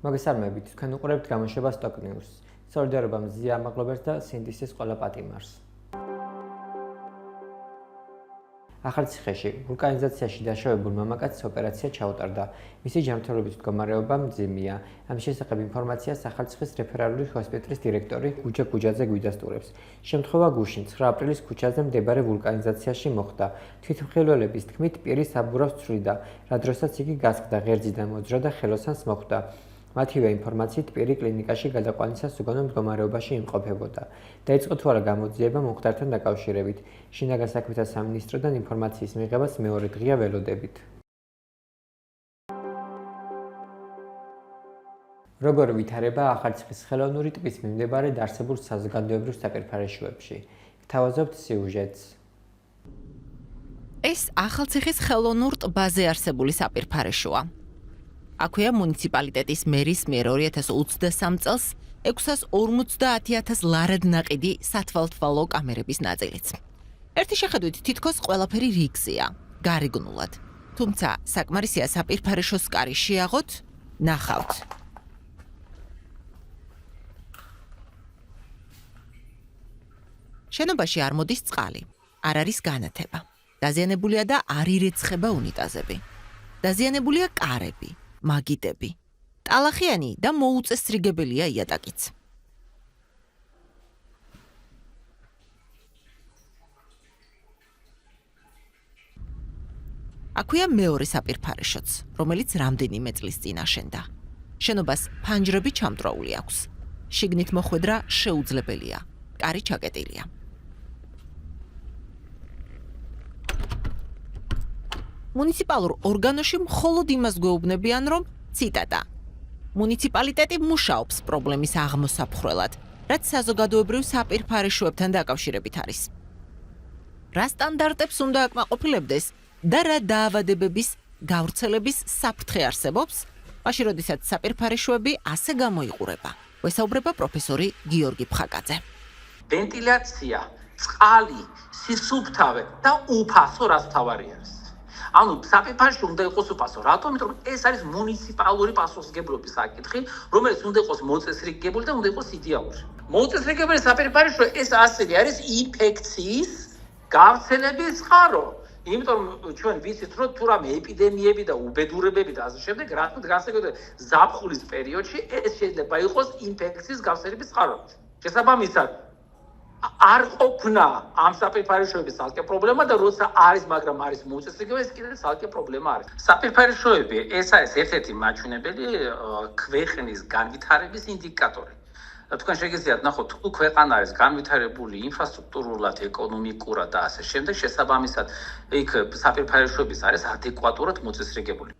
მოგესალმებით, თქვენ უყურებთ გამოშვებას Stock News. Სოლიდარობა მზია ამაღლობერს და სინდისის ყველა პატიმარს. ახალციხეში ვულკანიზაციაში დაშავებულ მამაკაცს ოპერაცია ჩაუტარდა. მისი ჯანმრთელობის მდგომარეობა მძიმეა. ამ შესახებ ინფორმაციას ახალციხის რეფერალური ჰოსპიტალის დირექტორი გუჯა გუჯაძე გვიდასტურებს. შემთხვევა გუშინ 9 აპრილის ქუჩაზე მდებარე ვულკანიზაციაში მოხდა. თვითმხილველების თქმით, პირი საბურავს ცვლიდა, რა დროსაც იგი გასკდა, ღერძიდან მოძრა და ხელოსანს მოხვდა. მათივე ინფორმაციით პირი კლინიკაში გადაყვანისას უგონო მდგომარეობაში იმყოფებოდა. დაიწყო თუ არა გამოძიება მომხდართან დაკავშირებით. შინაგან საქმეთა სამინისტროდან ინფორმაციის მიღებას მეორე დღეა ველოდებით. როგორ ვითარება ახალციხის ხელოვნური ტბის მიმდებარედ არსებულ საზოგადოებრივ საპირფარეშოებში? გთავაზობთ სიუჟეტს. ეს ახალციხის ხელოვნურ ტბაზე არსებული საპირფარეშოა. აქვეა მუნიციპალიტეტის მერის მიერ 2023 წელს 650.000 ლარად ნაყიდი სათვალთვალო კამერების ნაწილიც. ერთი შეხედვით თითქოს ყველაფერი რიგზეა, გარეგნულად. თუმცა საკმარისია საპირფარეშოს კარი შეაღოთ, ნახავთ. შენობაში არ მოდის წყალი, არ არის განათება. დაზიანებულია და არ ირეცხება უნიტაზები. დაზიანებულია კარები. მაგიდები. ტალახიანი და მოუწესრიგებელია იატაკიც. აქვეა მეორე საპირფარეშოც, რომელიც რამდენიმე წლის წინ აშენდა. შენობას ფანჯრები ჩამტვრეული აქვს. შიგნით მოხვედრა შეუძლებელია. კარი ჩაკეტილია. მუნიციპალურ ორგანოში მხოლოდ იმას გვეუბნებიან, რომ ციტატა. მუნიციპალიტეტი მუშაობს პრობლემის აღმოსაფხრელად, რაც საზოგადოებრივ საპირფარეშოებთან დაკავშირებით არის. რა სტანდარტებს უნდა აკმაყოფილებდეს და რა დაავადებების გავრცელების საფრთხე არსებობს, მაშინ როდესაც საპირფარეშოები ასე გამოიყურება. ვესაუბრება პროფესორი გიორგი ფხაკაძე. ვენტილაცია, წყალი, სისუფთავე და უფასო რაც თავარი არის. ანუ საპირფარეშო უნდა იყოს უფასო. რატომ? იმიტომ რომ ეს არის მუნიციპალური პასუხისმგებლობის საკითხი, რომელიც უნდა იყოს მოწესრიგებული და უნდა იყოს იდეალური. მოწესრიგებელი საპირფარეშო ეს ასევე არის ინფექციის გავრცელების წყარო. იმიტომ რომ ჩვენ ვიცით, რომ თუ რამე ეპიდემიები და უბედურებები და ასე შემდეგ, რა თქმა უნდა, განსაკუთრებით ზაფხულის პერიოდში ეს შეიძლება იყოს ინფექციის გავრცელების წყარო. შესაბამისად არ ყოფნა ამ საპირფარეშოების ცალკე პრობლემა და როცა არის, მაგრამ არის მოწესრიგება, ეს კიდევ ცალკე პრობლემა არის. საპირფარეშოები ეს არის ერთ-ერთი მაჩვენებელი ქვეყნის განვითარების ინდიკატორი. თქვენ შეგიძლიათ ნახოთ, თუ ქვეყანა არის განვითარებული ინფრასტრუქტურულად, ეკონომიკურად და ასე შემდეგ, შესაბამისად იქ საპირფარეშოების არის ადეკვატურად მოწესრიგებული.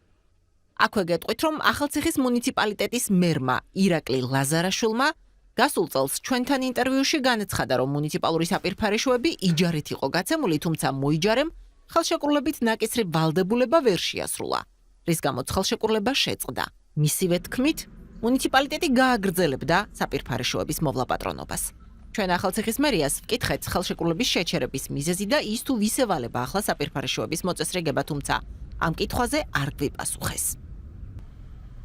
აქვე გეტყვით, რომ ახალციხის მუნიციპალიტეტის მერმა ირაკლი ლაზარაშვილმა გასულ წელს ჩვენთან ინტერვიუში განაცხადა, რომ მუნიციპალური საპირფარეშოები იჯარით იყო გაცემული, თუმცა მოიჯარემ ხელშეკრულებით ნაკისრი ვალდებულება ვერ შეასრულა, რის გამოც ხელშეკრულება შეწყდა. მისივე თქმით, მუნიციპალიტეტი გააგრძელებდა საპირფარეშოების მოვლაპატრონობას. ჩვენ ახალციხის მერიას ვკითხეთ ხელშეკრულების შეჩერების მიზეზი და ის თუ ვის ევალება ახლა საპირფარეშოების მოწესრიგება, თუმცა ამ კითხვაზე არ გვიპასუხეს.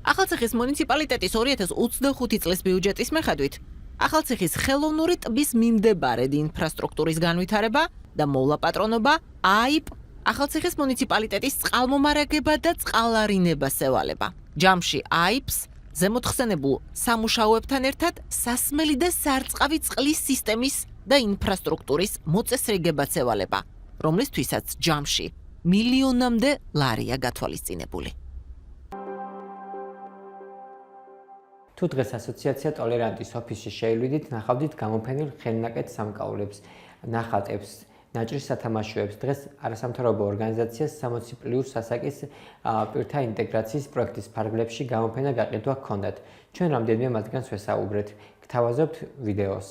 ახალციხის მუნიციპალიტეტის 2025 წლის ბიუჯეტის მიხედვით, ახალციხის ხელოვნური ტბის მიმდებარედ ინფრასტრუქტურის განვითარება და მოვლაპატრონობა აიპ ახალციხის მუნიციპალიტეტის წყალმომარაგება და წყალარინებას ევალება. ჯამში აიპს ზემოთხსენებულ სამუშაოებთან ერთად სასმელი და სარწყავი წყლის სისტემის და ინფრასტრუქტურის მოწესრიგებაც ევალება, რომლისთვისაც ჯამში მილიონამდე ლარია გათვალისწინებული. თუ დღეს ასოციაცია ტოლერანტის ოფისში შეილვიდით, ნახავდით გამოფენილ ხელნაკეთ სამკაულებს, ნახატებს, ნაჭრის სათამაშოებს. დღეს არასამთავრობო ორგანიზაცია 60+ ასაკის პირთა ინტეგრაციის პროექტის ფარგლებში გამოფენა გაყიდვა ჰქონდათ. ჩვენ რამდენიმე მათგანს ვესაუბრეთ. გთავაზობთ ვიდეოს.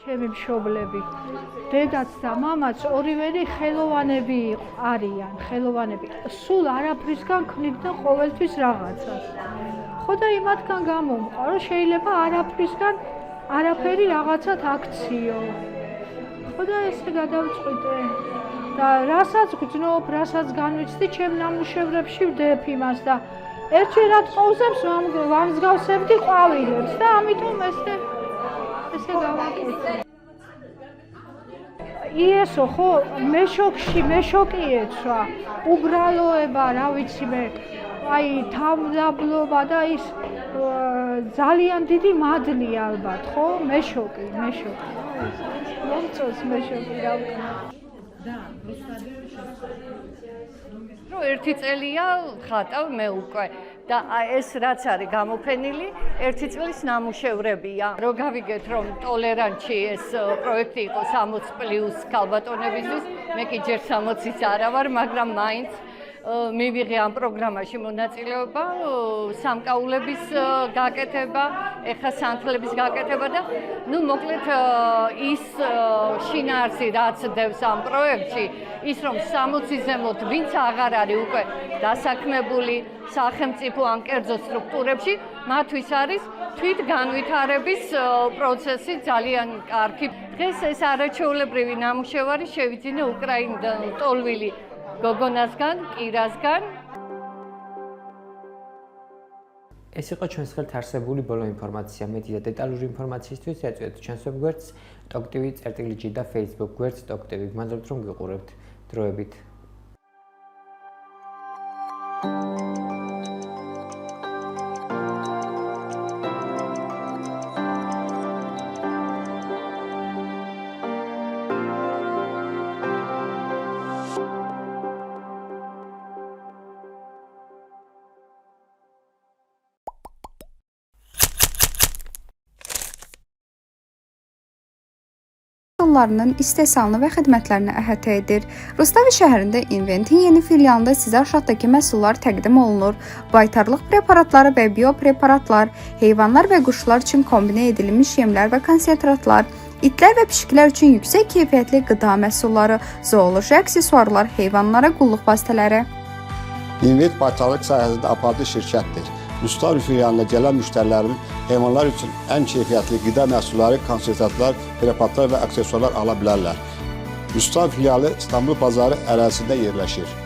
ჩემი მშობლები, დედაც და მამაც ორივე ხელოვანები არიან, ხელოვანები. სულ არაფრისგან ქმნიდნენ ყოველთვის რაღაცას. ხო და იმათგან გამომყვა, რომ შეიძლება არაფრისგან არაფერი რაღაცად აქციო. ხო და ესე გადავწყვიტე. და რასაც გძნობ, რასაც განვიცდი, ჩემ ნამუშევრებში ვდებ იმას და ერთჯერად ყოვზებს ვამსგავსებდი ყვავილებს და ამიტომ ესე გავაკეთე. იესო ხო, მე შოკი ეცვა, უბრალოება, რა ვიცი მე, აი თავდაბლობა და ის ძალიან დიდი მადლი ალბათ, ხო? მე შოკი. მომწონს მე შოკი რა ვქნა. რომ ერთი წელია ხატავ მე უკვე და ეს რაც არის გამოფენილი ერთი წლის ნამუშევრებია. რო გავიგეთ რომ ტოლერანტში ეს პროექტი იყო 60+ ქალბატონებისთვის, მე კი ჯერ 60-იც არა ვარ, მაგრამ მაინც მივიღე ამ პროგრამაში მონაწილეობა, სამკაულების გაკეთება, ეხა სანთლების გაკეთება და ნუ მოკლედ ის შინაარსი რაც დევს ამ პროექტში, ის რომ 60-ის ზემოთ ვინც აღარ არის უკვე დასაქმებული სახელმწიფო ან კერძო სტრუქტურებში, მათთვის არის თვითგანვითარების პროცესი ძალიან კარგი. დღეს ეს არაჩვეულებრივი ნამუშევარი შევიძინე უკრაინიდან ტოლვილი გოგონასგან, კირასგან. ეს იყო ჩვენს ხელთ არსებული ბოლო ინფორმაცია. მეტი და დეტალური ინფორმაციისთვის ეწვიეთ ჩვენს ვებგვერდს TokTV-წერტილი და Facebook გვერდს TokTV. გმადლობთ რომ გიყურებთ. დროებით. İstehsalını və xidmətlərini əhatə edir. Rustavi şəhərində Inventin yeni filialında sizə aşağıdakı məhsullar təqdim olunur. Baytarlıq preparatları və biopreparatlar, heyvanlar və quşlar üçün kombinə edilmiş yemlər və konsentratlar, itlər və pişiklər üçün yüksək keyfiyyətli qida məhsulları, zooloji aksesuarlar, heyvanlara qulluq vasitələri. Invent baytarlıq sahəsində aparıcı şirkətdir. Rustavi filialına gələn müştərilərin heyvanlar üçün ən keyfiyyətli qida məhsulları, konsentratlar, preparatlar və aksesuarlar ala bilərlər. Rustavi filialı İstanbul bazarı ərazisində yerləşir.